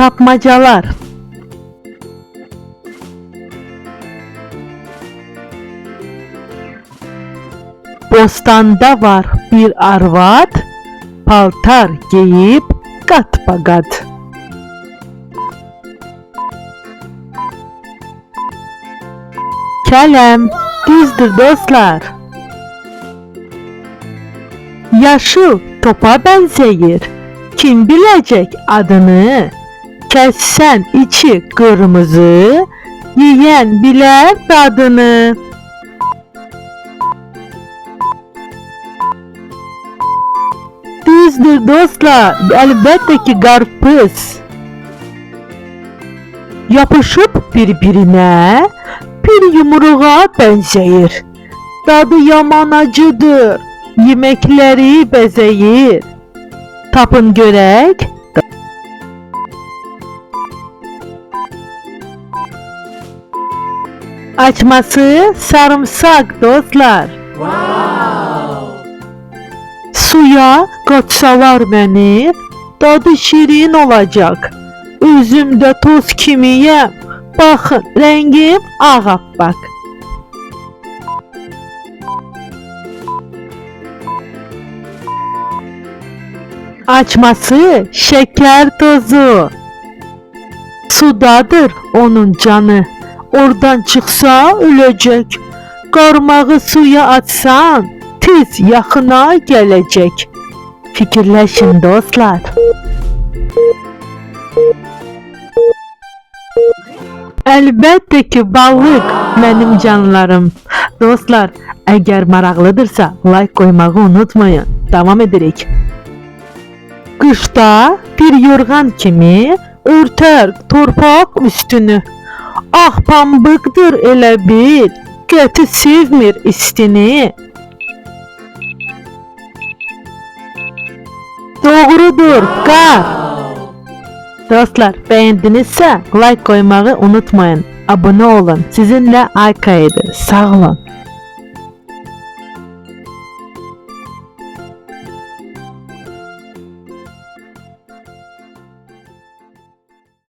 Tapmacalar. Bostanda var bir arvad, paltar giyip kat-bakat. Kələm, düzdür dostlar. Yaşıl topa benzeyir. Kim bilecek adını? Kessen içi kırmızı, yiyen biler tadını. Düzdür dostlar, elbette ki karpuz. Yapışıp birbirine bir yumruğa benzeyir. Tadı yaman acıdır, yemekleri bezeyir. Tapın görək. Açması sarımsak dostlar. Suya katsalar beni, tadı şirin olacak. Üzümde toz kimiyem, bakın rengim ağappaq. Açması şeker tozu. Sudadır onun canı. Oradan çıksa ölecek. Qarmağı suya atsan tez yaxına gelecek. Fikirləşin dostlar. Əlbəttə ki balıq mənim canlarım. Dostlar, əgər maraqlıdırsa like koymağı unutmayın. Davam edirik. Qışda bir yorğan kimi örter torpaq üstünü. Ah pambıqdır elə bil, qəti sevmir istini. Doğrudur, qar. Dostlar, beğendinizsə like koymağı unutmayın. Abone olun. Sizinle Ayka'ydı. Sağ olun.